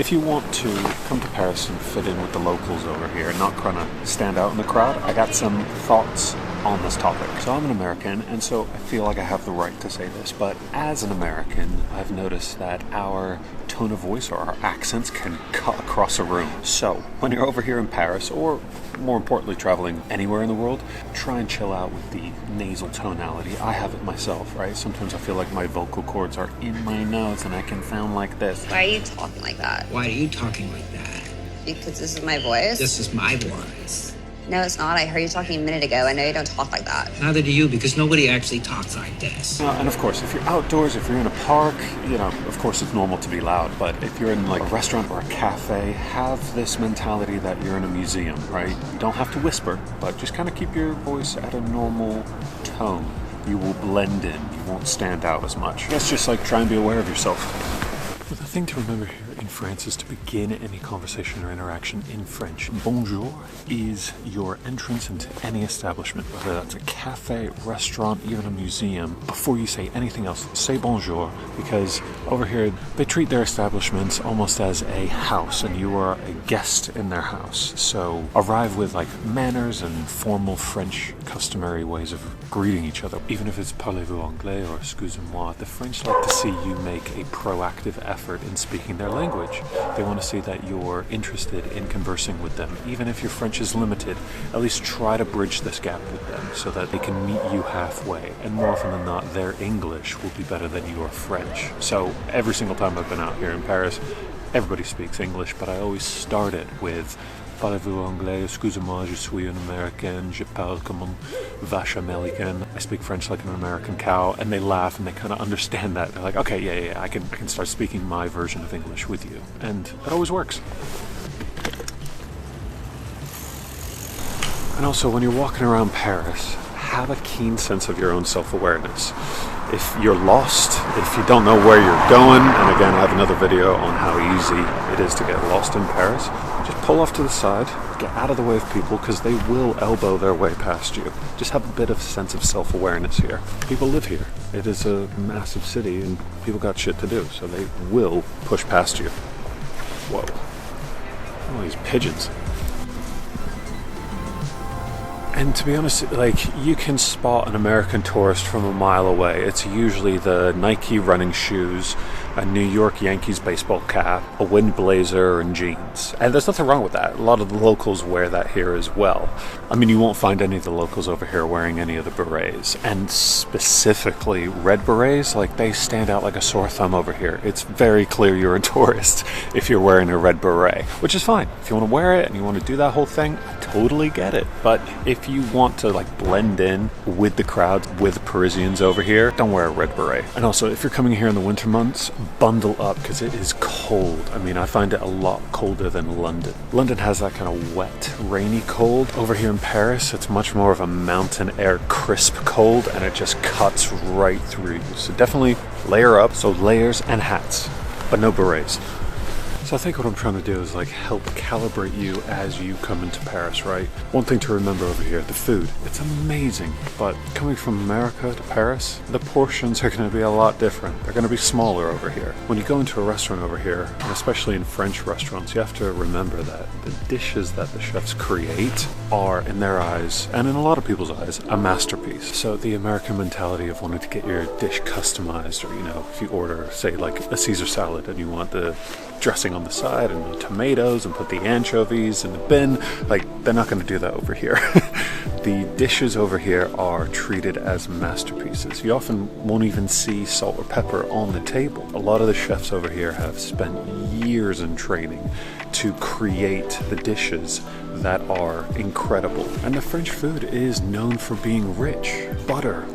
If you want to come to Paris and fit in with the locals over here and not kind of stand out in the crowd, I got some thoughts on this topic. So I'm an American, and so I feel like I have the right to say this, but as an American, I've noticed that our tone of voice or our accents can cut across a room. So when you're over here in Paris, or more importantly traveling anywhere in the world, try and chill out with the nasal tonality. I have it myself, right? Sometimes I feel like my vocal cords are in my nose and I can sound like this. Why are you talking like that? Why are you talking like that? Because this is my voice? This is my voice. No, it's not. I heard you talking a minute ago. I know you don't talk like that. Neither do you, because nobody actually talks like this. And of course, if you're outdoors, if you're in a park, of course it's normal to be loud. But if you're in like a restaurant or a cafe, have this mentality that you're in a museum, right? You don't have to whisper, but just kind of keep your voice at a normal tone. You will blend in. You won't stand out as much. I guess just like try and be aware of yourself. But the thing to remember here in France is to begin any conversation or interaction in French. Bonjour is your entrance into any establishment, whether that's a cafe, restaurant, even a museum. Before you say anything else, say bonjour, because over here they treat their establishments almost as a house and you are a guest in their house. So arrive with like manners and formal French customary ways of greeting each other. Even if it's parlez-vous anglais or excusez-moi, the French like to see you make a proactive effort in speaking their language. They want to see that you're interested in conversing with them. Even if your French is limited, at least try to bridge this gap with them so that they can meet you halfway. And more often than not, their English will be better than your French. So every single time I've been out here in Paris, everybody speaks English, but I always start it with parlez-vous anglais, excusez-moi, je suis un American, je parle comme une vache américaine. I speak French like an American cow, and they laugh and they kind of understand that. They're like, okay, yeah, I can start speaking my version of English with you. And it always works. And also, when you're walking around Paris, have a keen sense of your own self-awareness. If you're lost, if you don't know where you're going, and again, I have another video on how easy it is to get lost in Paris, just pull off to the side, get out of the way of people, because they will elbow their way past you. Just have a bit of sense of self-awareness here. People live here. It is a massive city, and people got shit to do, so they will push past you. Whoa. All these pigeons. And to be honest, like, you can spot an American tourist from a mile away. It's usually the Nike running shoes, a New York Yankees baseball cap, a wind blazer, and jeans. And there's nothing wrong with that. A lot of the locals wear that here as well. I mean, you won't find any of the locals over here wearing any of the berets. And specifically red berets, like, they stand out like a sore thumb over here. It's very clear you're a tourist if you're wearing a red beret, which is fine. If you want to wear it and you want to do that whole thing, I totally get it. But if you want to like blend in with the crowd, with Parisians over here, don't wear a red beret. And also, if you're coming here in the winter months, bundle up because it is cold. I mean, I find it a lot colder than London. London has that kind of wet, rainy cold. Over here in Paris, it's much more of a mountain air crisp cold, and it just cuts right through you. So definitely layer up. So layers and hats, but no berets. So I think what I'm trying to do is like help calibrate you as you come into Paris, right? One thing to remember over here, the food. It's amazing, but coming from America to Paris, the portions are going to be a lot different. They're going to be smaller over here. When you go into a restaurant over here, and especially in French restaurants, you have to remember that the dishes that the chefs create are, in their eyes, and in a lot of people's eyes, a masterpiece. So the American mentality of wanting to get your dish customized, or, if you order, say, like a Caesar salad and you want the dressing on the side and the tomatoes and put the anchovies in the bin, like, they're not going to do that over here. The dishes over here are treated as masterpieces. You often won't even see salt or pepper on the table. A lot of the chefs over here have spent years in training to create the dishes that are incredible. And the French food is known for being rich. Butter,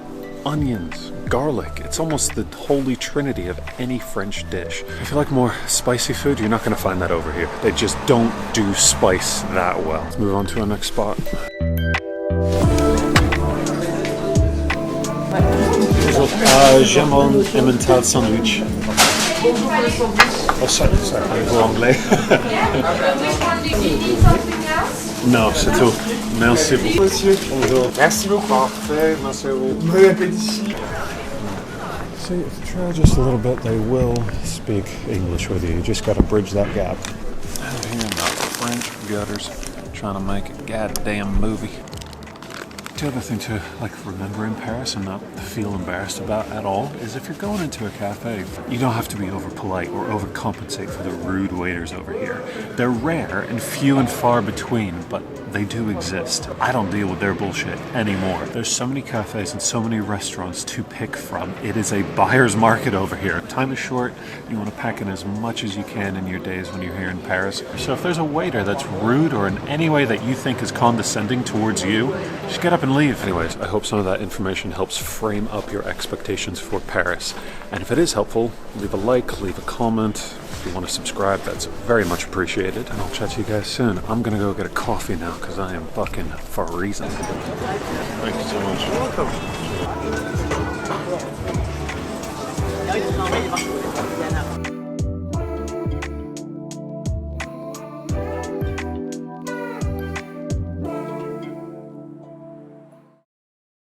onions, garlic. It's almost the holy trinity of any French dish. If you like more spicy food, you're not going to find that over here. They just don't do spice that well. Let's move on to our next spot. J'aime un emmental sandwich. Oh, sorry, anglais. Non, c'est tout. Merci beaucoup. Monsieur. Bonjour. Merci beaucoup. Parfait, merci beaucoup. Bon appétit. See, if you try just a little bit, they will speak English with you. You just gotta bridge that gap. Out here in the French gutters, trying to make a goddamn movie. The other thing to remember in Paris and not feel embarrassed about at all is if you're going into a cafe, you don't have to be over polite or overcompensate for the rude waiters over here. They're rare and few and far between, but they do exist. I don't deal with their bullshit anymore. There's so many cafes and so many restaurants to pick from. It is a buyer's market over here. Time is short. You want to pack in as much as you can in your days when you're here in Paris. So if there's a waiter that's rude or in any way that you think is condescending towards you, just get up and leave. Anyways, I hope some of that information helps frame up your expectations for Paris. And if it is helpful, leave a like, leave a comment. If you want to subscribe, that's very much appreciated. And I'll chat to you guys soon. I'm gonna go get a coffee now because I am fucking Parisian. Thank you so much. You're welcome.